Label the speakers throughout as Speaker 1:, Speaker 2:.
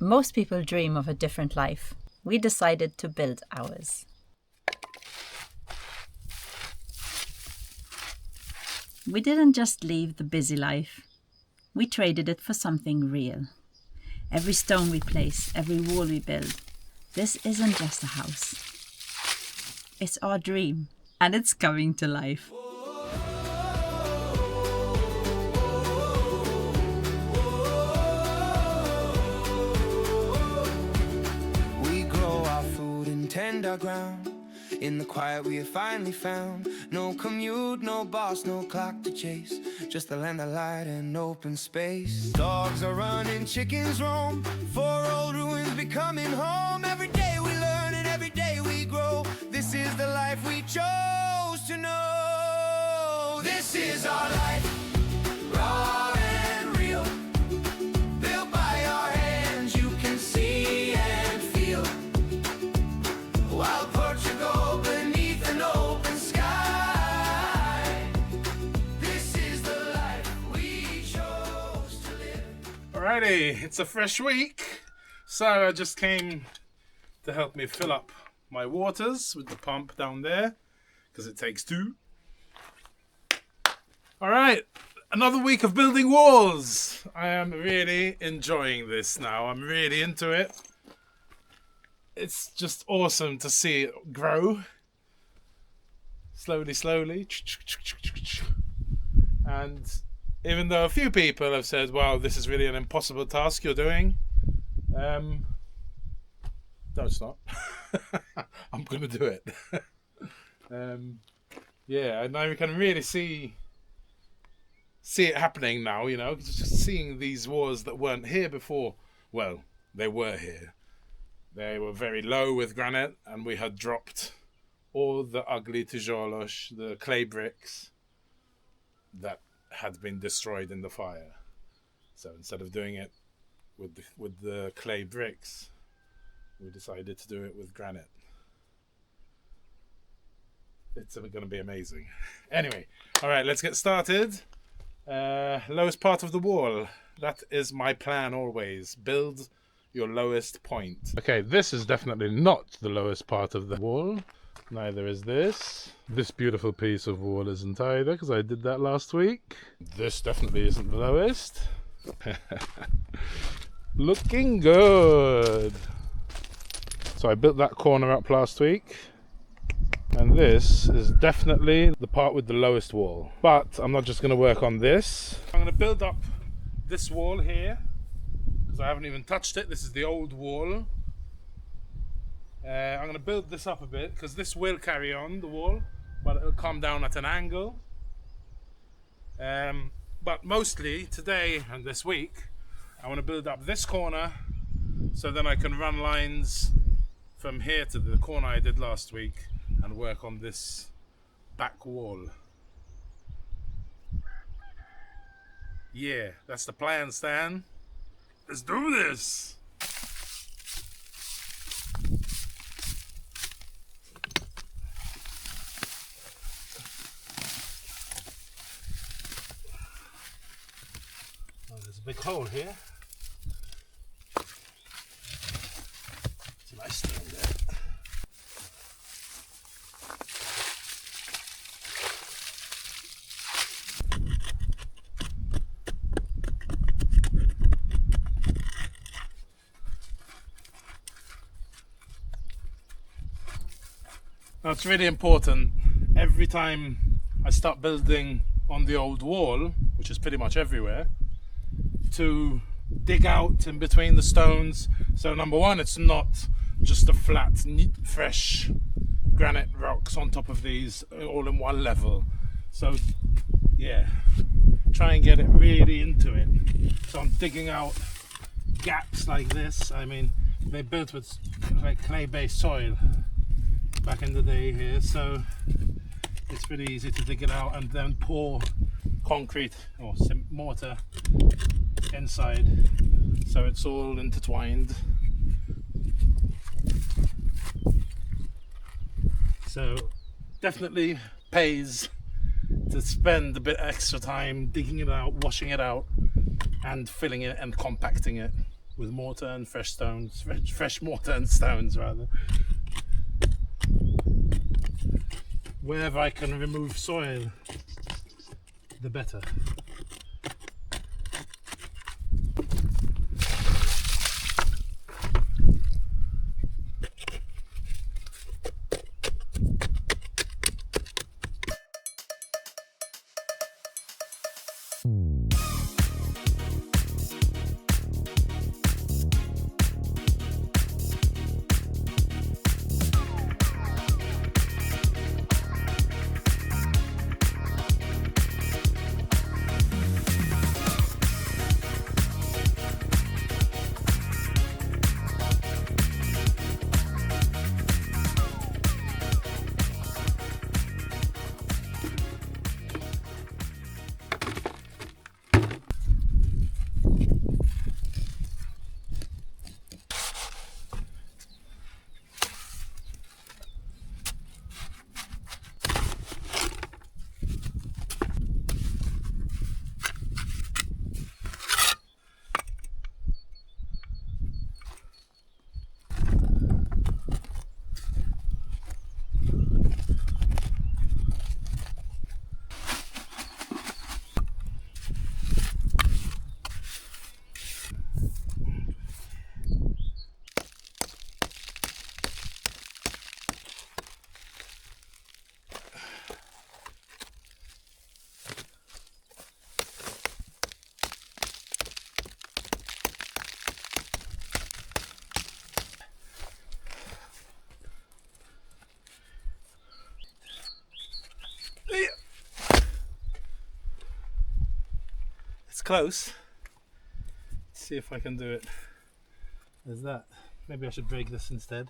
Speaker 1: Most people dream of a different life. We decided to build ours. We didn't just leave the busy life. We traded it for something real. Every stone we place, every wall we build, this isn't just a house. It's our dream, and it's coming to life.
Speaker 2: We grow our food in tender ground. In the quiet we have finally found. No commute, no boss, no clock to chase. Just the land of light and open space. Dogs are running, chickens roam. Four old ruins becoming home. Every day we learn and every day we grow. This is the life we chose to know. This is our life, raw and real. Built by our hands, you can see and feel. While Portugal beneath an open sky. This is the life we chose to live.
Speaker 3: Alrighty, it's a fresh week. Sarah just came to help me fill up my waters with the pump down there, because it takes two. Alright, another week of building walls. I am really enjoying this now. I'm really into it. It's just awesome to see it grow. Slowly. And even though a few people have said, wow, this is really an impossible task you're doing. No, it's not. I'm going to do it. Yeah, and now we can really see it happening now, you know. Just seeing these walls that weren't here before. Well, they were here. They were very low with granite, and we had dropped all the ugly tijolos, the clay bricks that had been destroyed in the fire. So instead of doing it with the clay bricks, we decided to do it with granite. It's going to be amazing. Anyway, all right, let's get started. Lowest part of the wall. That is my plan always. Build your lowest point. Okay, this is definitely not the lowest part of the wall. Neither is this. This beautiful piece of wall isn't either, because I did that last week. This definitely isn't the lowest. Looking good. So I built that corner up last week. And this is definitely the part with the lowest wall. But I'm not just going to work on this. I'm going to build up this wall here, because I haven't even touched it. This is the old wall. I'm going to build this up a bit, because this will carry on, the wall, but it'll come down at an angle. But mostly today and this week, I want to build up this corner, so then I can run lines from here to the corner I did last week and work on this back wall. Yeah, that's the plan, Stan. Let's do this! Oh, there's a big hole here. It's a nice thing there. Now it's really important, every time I start building on the old wall, which is pretty much everywhere, to dig out in between the stones. So number one, it's not just a flat, neat, fresh granite rocks on top of these all in one level. So yeah, try and get it really into it. So I'm digging out gaps like this. I mean, they built with like clay-based soil back in the day here, so it's pretty easy to dig it out and then pour concrete or mortar inside, so it's all intertwined. So definitely pays to spend a bit extra time digging it out, washing it out and filling it and compacting it. with mortar and fresh stones, fresh mortar and stones rather. Wherever I can remove soil, the better. It's close. Let's see if I can do it. There's that. Maybe I should break this instead.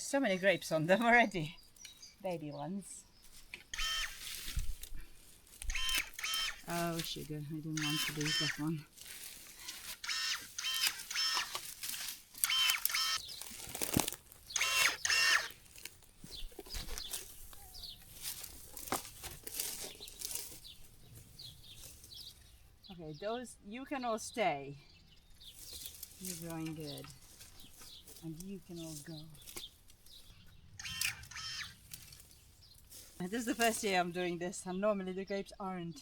Speaker 1: so many grapes on them already. Baby ones. Oh, sugar. I didn't want to lose that one. Okay, those, you can all stay. You're growing good. And you can all go. This is the first year I'm doing this, and normally the grapes aren't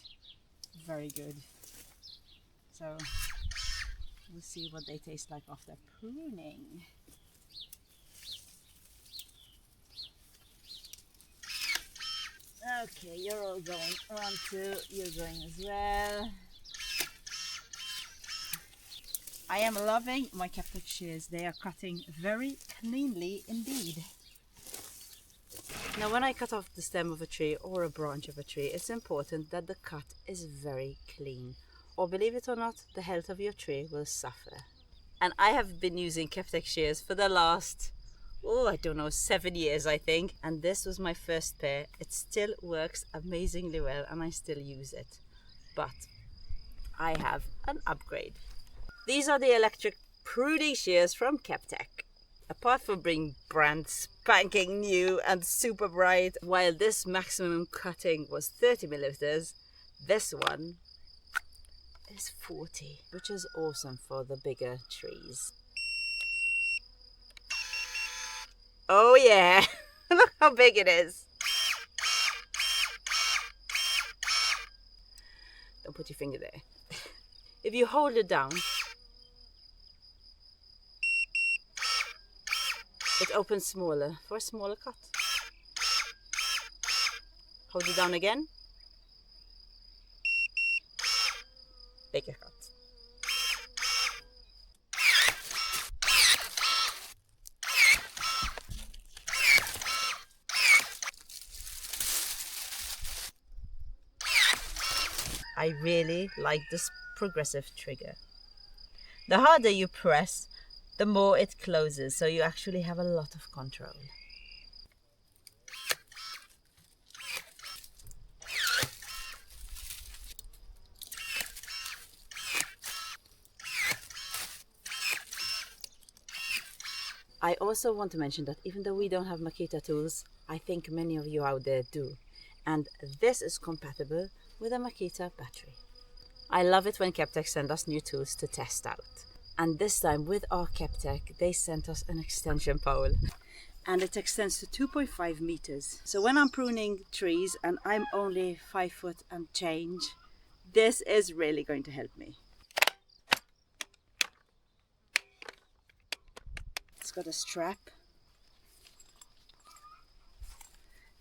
Speaker 1: very good. So we'll see what they taste like after pruning. Okay, you're all going. Round two, you're going as well. I am loving my Captec shears. They are cutting very cleanly indeed. Now when I cut off the stem of a tree or a branch of a tree, it's important that the cut is very clean. Or believe it or not, the health of your tree will suffer. And I have been using Captec shears for the last, I don't know, 7 years I think. And this was my first pair. It still works amazingly well and I still use it. But I have an upgrade. These are the electric pruning shears from Captec. Apart from being brand spanking new and super bright, while this maximum cutting was 30 millimeters, this one is 40, which is awesome for the bigger trees. Oh yeah, look how big it is. Don't put your finger there. If you hold it down, it opens smaller for a smaller cut. Hold it down again. Bigger cut. I really like this progressive trigger. The harder you press, the more it closes, so you actually have a lot of control. I also want to mention that even though we don't have Makita tools, I think many of you out there do. And this is compatible with a Makita battery. I love it when Captec send us new tools to test out. And this time with our Captec, they sent us an extension pole. And it extends to 2.5 meters. So when I'm pruning trees and I'm only 5 foot and change, this is really going to help me. It's got a strap.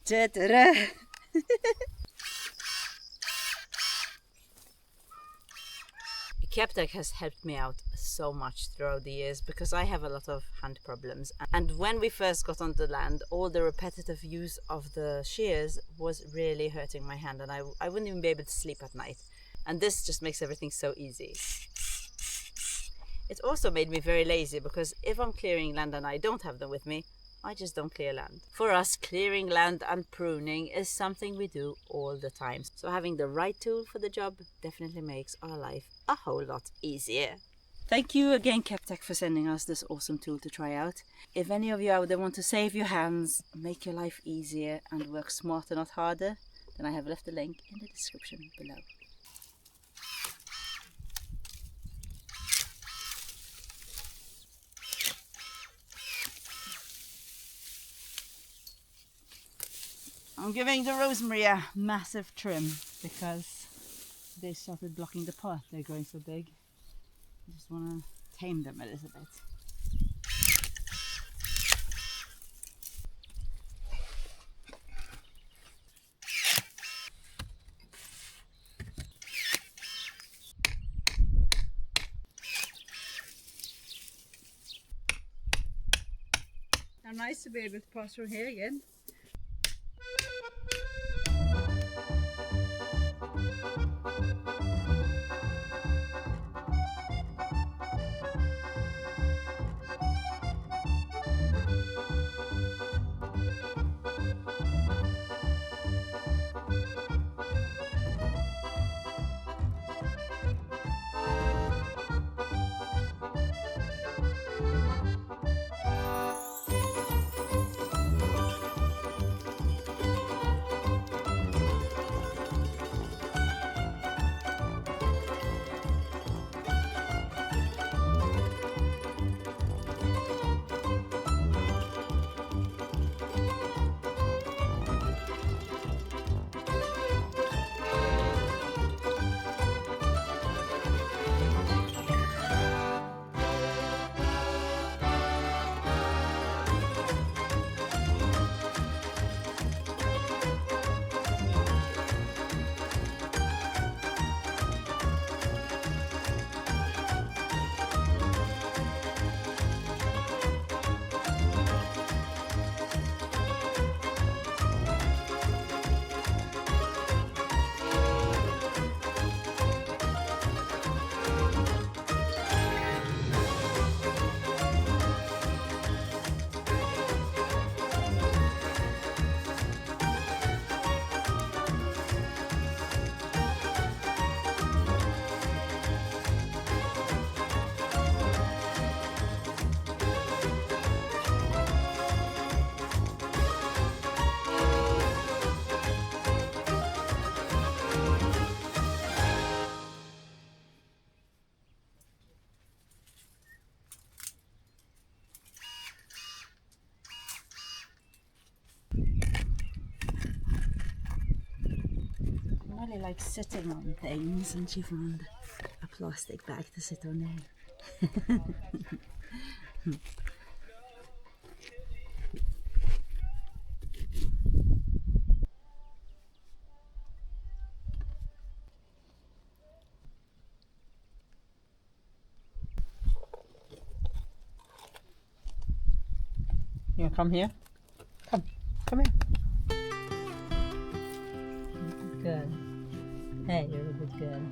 Speaker 1: Ta-da-da. Captec has helped me out so much throughout the years because I have a lot of hand problems, and when we first got on the land, all the repetitive use of the shears was really hurting my hand, and I wouldn't even be able to sleep at night, and this just makes everything so easy. It also made me very lazy because if I'm clearing land and I don't have them with me, I just don't clear land. For us, clearing land and pruning is something we do all the time. So having the right tool for the job definitely makes our life a whole lot easier. Thank you again, Captec, for sending us this awesome tool to try out. If any of you out there want to save your hands, make your life easier and work smarter, not harder, then I have left a link in the description below. I'm giving the rosemary a massive trim because they started blocking the path. They're growing so big. I just want to tame them a little bit. How nice to be able to pass through here again. Molly likes sitting on things, and she found a plastic bag to sit on there. You want to come here? Come here. Good girl. Hey, you're a good girl.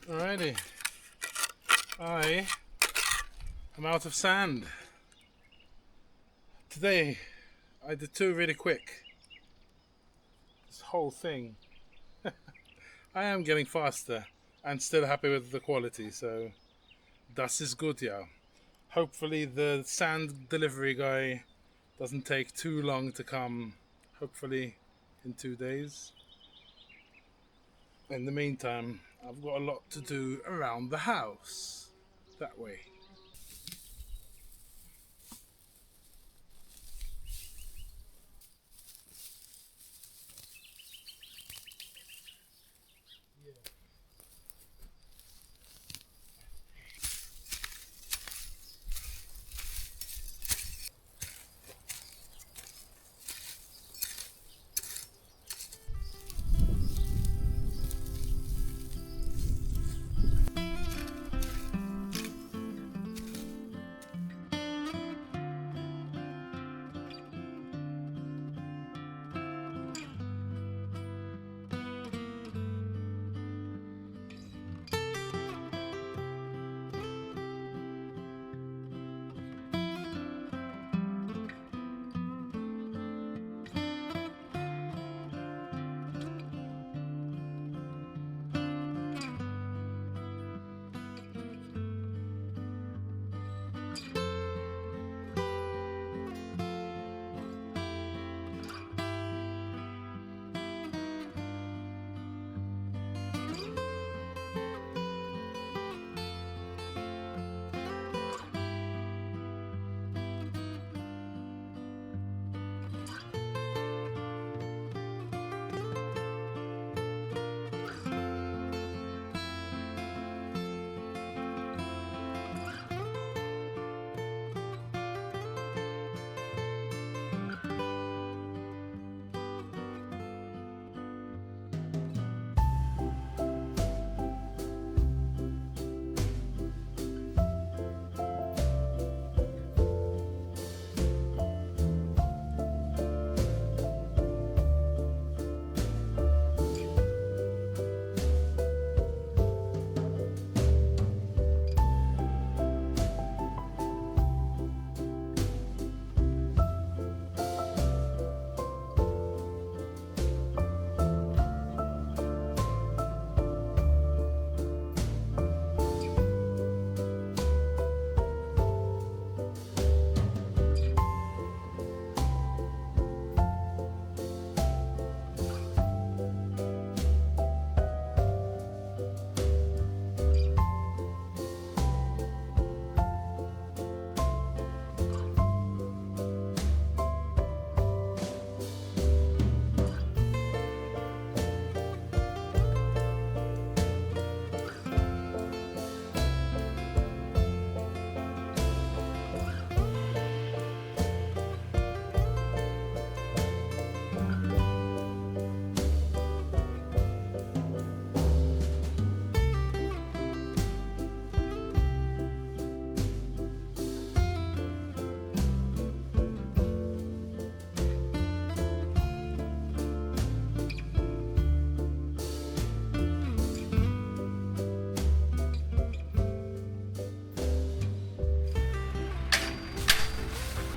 Speaker 3: Alrighty, I am out of sand. Today I did two really quick. This whole thing. I am getting faster and still happy with the quality, so das ist gut, yeah. Hopefully the sand delivery guy doesn't take too long to come, hopefully in 2 days. In the meantime, I've got a lot to do around the house. That way.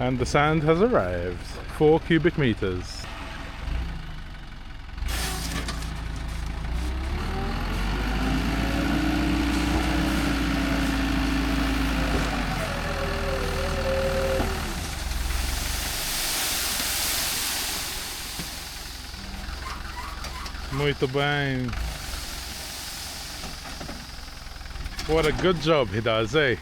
Speaker 3: And the sand has arrived. 4 cubic meters. Muito bem. What a good job he does, eh?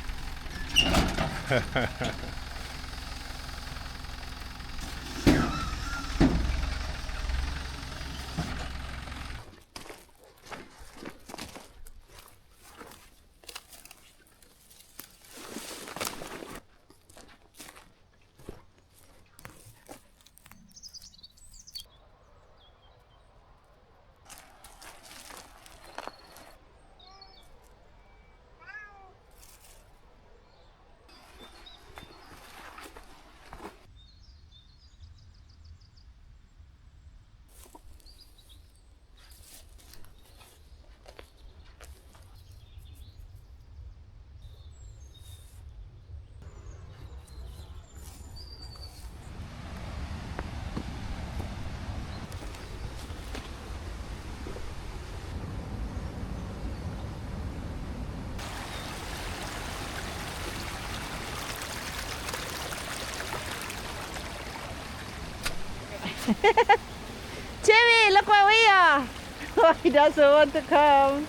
Speaker 4: Jimmy, look where we are.
Speaker 1: He doesn't want to come.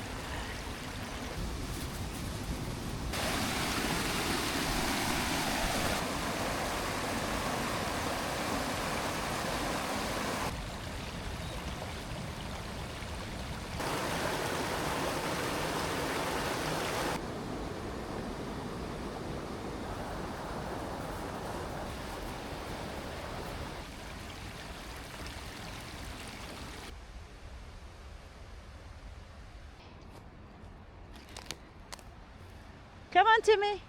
Speaker 1: Come on, Timmy.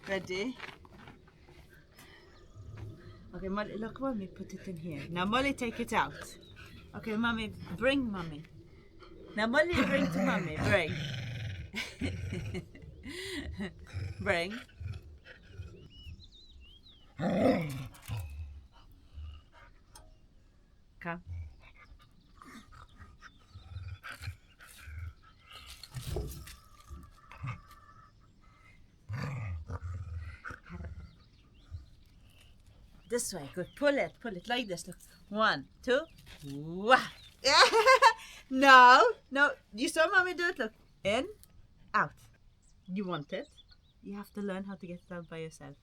Speaker 1: Ready? Okay, Molly, look, Mommy, put it in here. Now, Molly, take it out. Okay, Mommy, bring Mommy. Now, Molly, bring to Mommy. Bring. Bring. Come. This way, good. Pull it like this. Look, 1, 2, wah. No, you saw Mommy do it. Look, in, out. You want it? You have to learn how to get it out by yourself.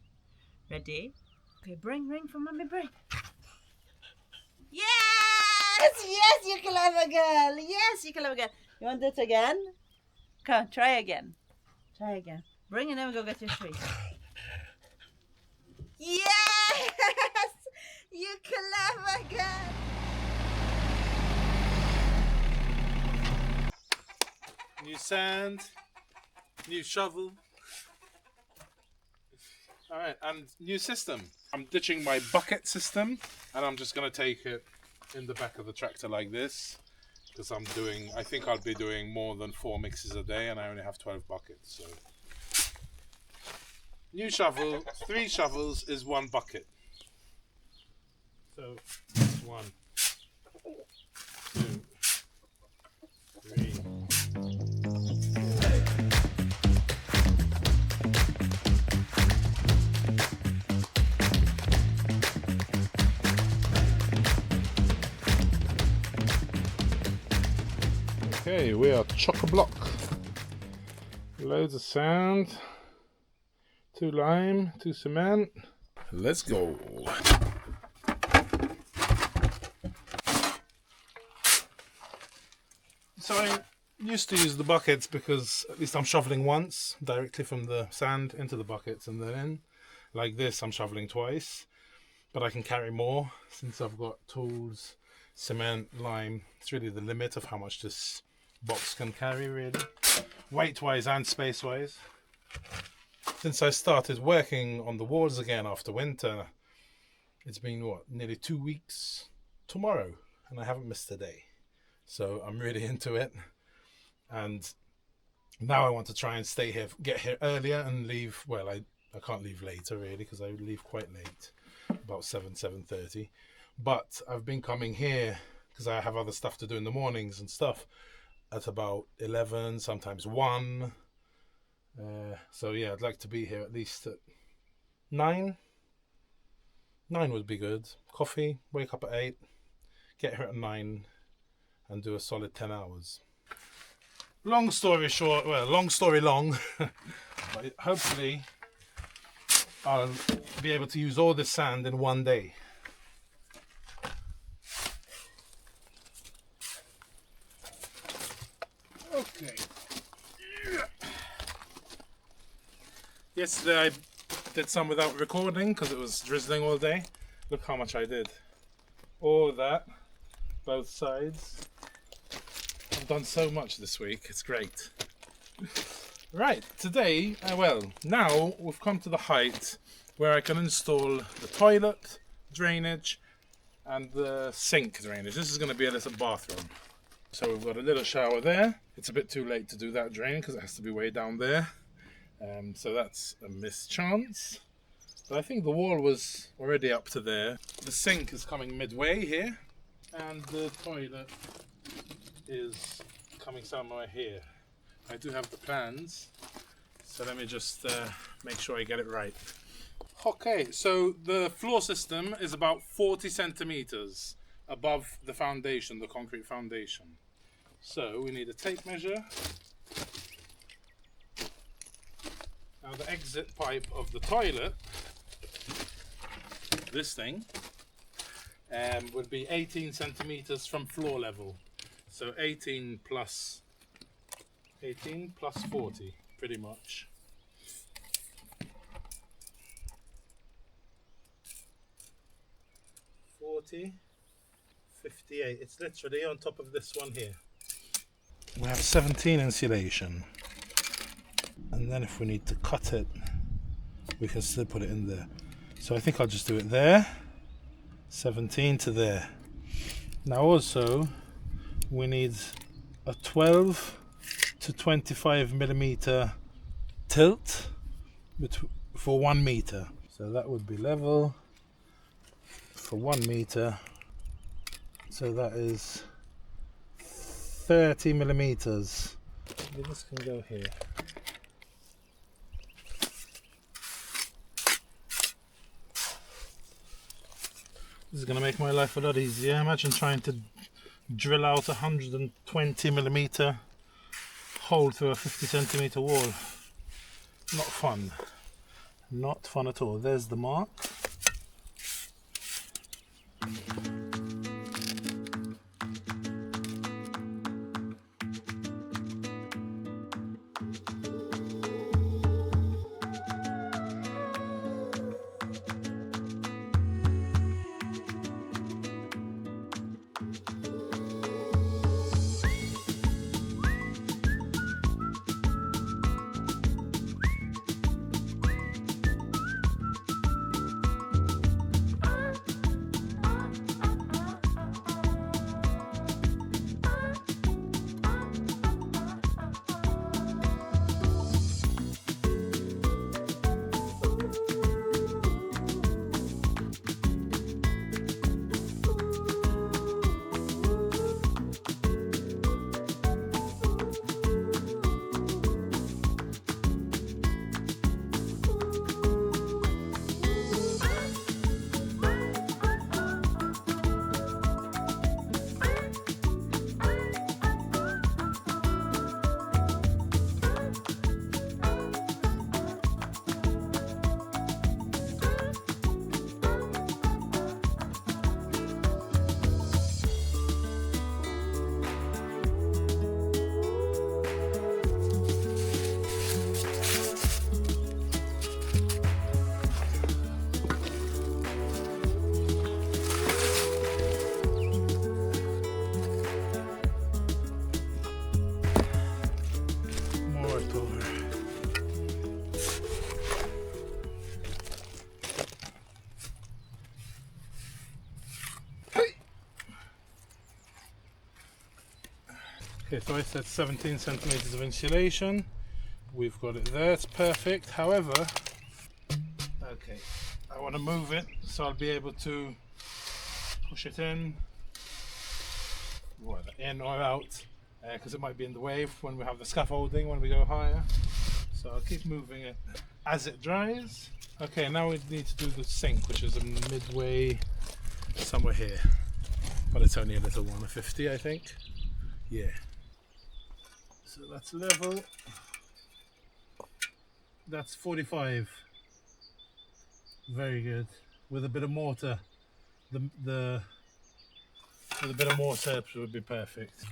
Speaker 1: Ready? Okay, bring for Mommy, bring. Yes, you clever girl. Yes, you clever girl. You want it again? Come, try again. Bring and then we go get your treat. Yes! You clever girl!
Speaker 3: New sand, new shovel. All right, and new system. I'm ditching my bucket system, and I'm just gonna take it in the back of the tractor like this, because I think I'll be doing more than 4 mixes a day, and I only have 12 buckets, so. New shovel, 3 shovels is 1 bucket. So, 1, 2, 3. Okay, we are chock-a-block. Loads of sand. 2 lime, 2 cement. Let's go. So I used to use the buckets because at least I'm shoveling once directly from the sand into the buckets and then in. Like this, I'm shoveling twice, but I can carry more since I've got tools, cement, lime. It's really the limit of how much this box can carry, really, weight-wise and space-wise. Since I started working on the walls again after winter, it's been, nearly 2 weeks tomorrow, and I haven't missed a day. So I'm really into it. And now I want to try and stay here, get here earlier and leave, well, I can't leave later really, because I leave quite late, about 7:30. But I've been coming here because I have other stuff to do in the mornings and stuff at about 11, sometimes 1. So yeah, I'd like to be here at least at 9. 9 would be good. Coffee, wake up at 8, get here at 9 and do a solid 10 hours. Long story short, well, long story long, but hopefully I'll be able to use all this sand in 1 day. Okay. Yesterday I did some without recording because it was drizzling all day. Look how much I did. All that, both sides. I've done so much this week, it's great. Right, today, now we've come to the height where I can install the toilet, drainage and the sink drainage. This is going to be a little bathroom. So we've got a little shower there. It's a bit too late to do that drain because it has to be way down there. So that's a mischance. But I think the wall was already up to there. The sink is coming midway here. And the toilet is coming somewhere here. I do have the plans. So let me just make sure I get it right. Okay, so the floor system is about 40 centimeters above the foundation, the concrete foundation. So we need a tape measure. Now the exit pipe of the toilet, this thing, would be 18 centimeters from floor level. So 18 plus 40, pretty much. 40, 58. It's literally on top of this one here. We have 17 insulation. And then if we need to cut it, we can still put it in there. So I think I'll just do it there. 17 to there. Now also, we need a 12 to 25 millimeter tilt for 1 meter. So that would be level for 1 meter. So that is 30 millimeters. Maybe this can go here. This is going to make my life a lot easier. Imagine trying to drill out a 120 millimeter hole through a 50 centimeter wall. Not fun. Not fun at all. There's the mark. Okay, so I said 17 centimeters of insulation. We've got it there, it's perfect. However, okay, I want to move it so I'll be able to push it in, whether in or out, because it might be in the way when we have the scaffolding when we go higher. So I'll keep moving it as it dries. Okay, now we need to do the sink, which is a midway somewhere here, but it's only a little one, a 50 I think. Yeah. So that's level. That's 45. Very good. With a bit of mortar, with a bit of mortar it would be perfect.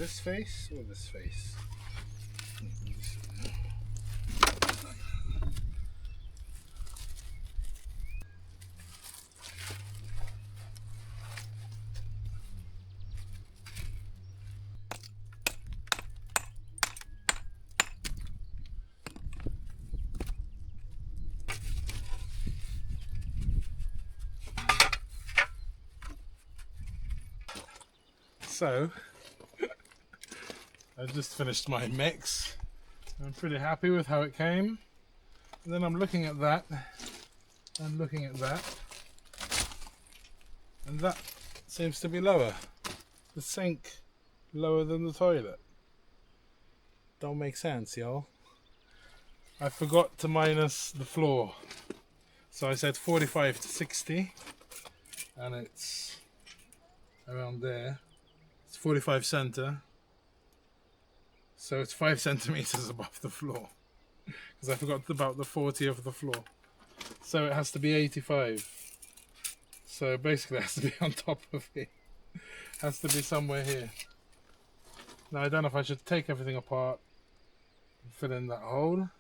Speaker 3: this face or this face? So, I've just finished my mix. I'm pretty happy with how it came. And then I'm looking at that, and looking at that, and that seems to be lower. The sink lower than the toilet. Don't make sense, y'all. I forgot to minus the floor. So I said 45 to 60, and it's around there. 45 center, so it's 5 centimeters above the floor, because I forgot about the 40 of the floor. So it has to be 85. So basically it has to be on top of it. Has to be somewhere here. Now I don't know if I should take everything apart and fill in that hole,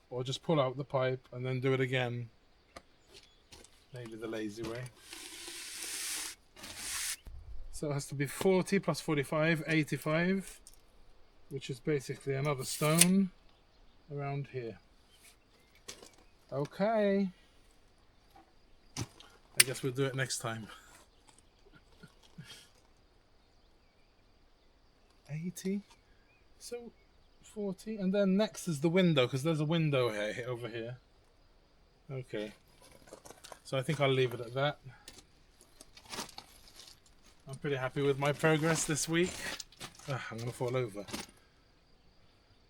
Speaker 3: or just pull out the pipe and then do it again. Maybe the lazy way. So it has to be 40 plus 45, 85, which is basically another stone around here. Okay. I guess we'll do it next time. 80. So 40. And then next is the window, because there's a window here, over here. Okay. So I think I'll leave it at that. I'm pretty happy with my progress this week. I'm gonna fall over.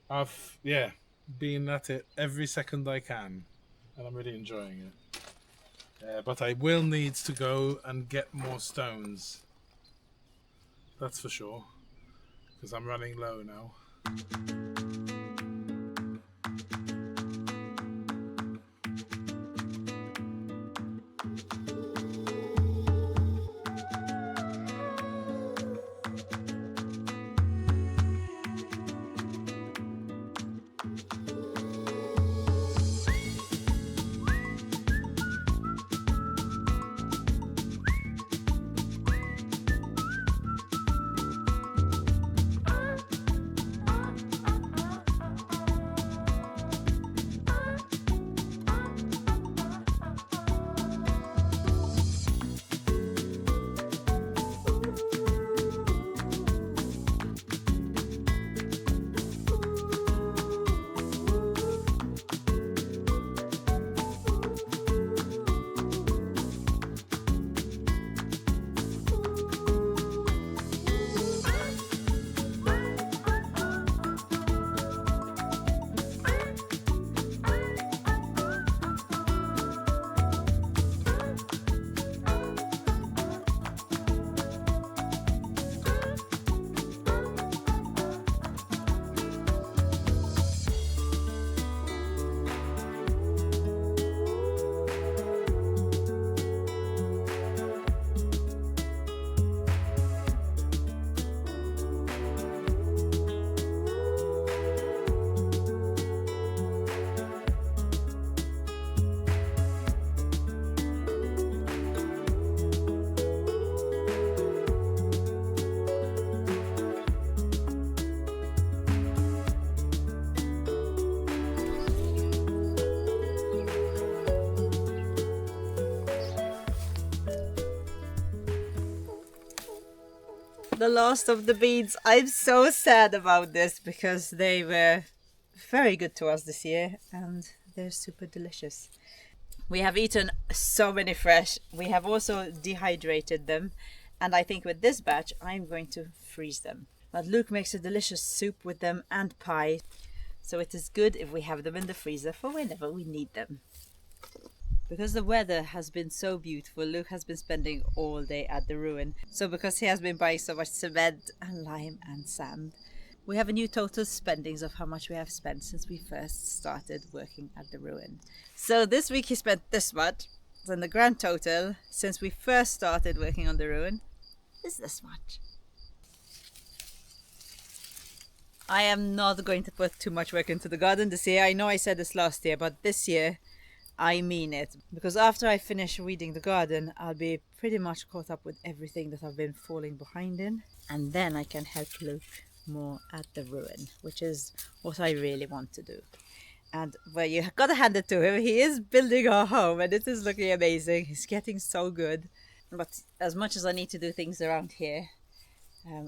Speaker 3: I've been at it every second I can, and I'm really enjoying it. But I will need to go and get more stones. That's for sure, because I'm running low now.
Speaker 1: The last of the beads. I'm so sad about this because they were very good to us this year and they're super delicious. We have eaten so many fresh. We have also dehydrated them, and I think with this batch I'm going to freeze them. But Luke makes a delicious soup with them and pie, so it is good if we have them in the freezer for whenever we need them. Because the weather has been so beautiful, Luke has been spending all day at the ruin. So because he has been buying so much cement and lime and sand, we have a new total spendings of how much we have spent since we first started working at the ruin. So this week he spent this much, and the grand total since we first started working on the ruin is this much. I am not going to put too much work into the garden this year. I know I said this last year, but this year I mean it. Because after I finish weeding the garden, I'll be pretty much caught up with everything that I've been falling behind in. And then I can help Luke more at the ruin, which is what I really want to do. And well, you gotta hand it to him. He is building our home and it is looking amazing. He's getting so good. But as much as I need to do things around here,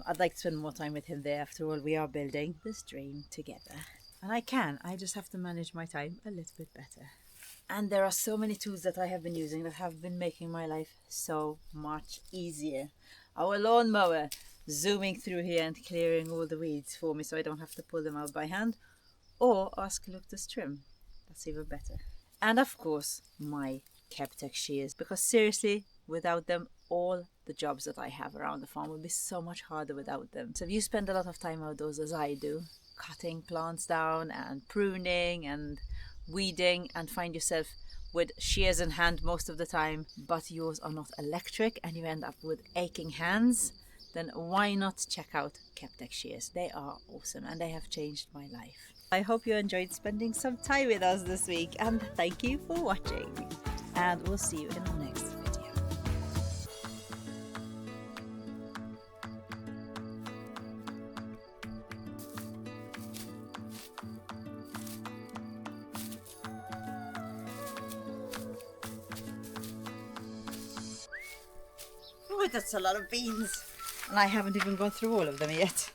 Speaker 1: I'd like to spend more time with him there. After all, we are building this dream together. And I just have to manage my time a little bit better. And there are so many tools that I have been using that have been making my life so much easier. Our lawnmower, zooming through here and clearing all the weeds for me so I don't have to pull them out by hand. Or ask Luke to trim. That's even better. And of course, my Keptech shears. Because seriously, without them, all the jobs that I have around the farm would be so much harder without them. So if you spend a lot of time outdoors as I do, cutting plants down and pruning and weeding, and find yourself with shears in hand most of the time, but yours are not electric and you end up with aching hands, then why not check out Keptech shears? They are awesome and they have changed my life. I hope you enjoyed spending some time with us this week, and thank you for watching. And we'll see you in our next video. Oh, that's a lot of beans. And I haven't even gone through all of them yet.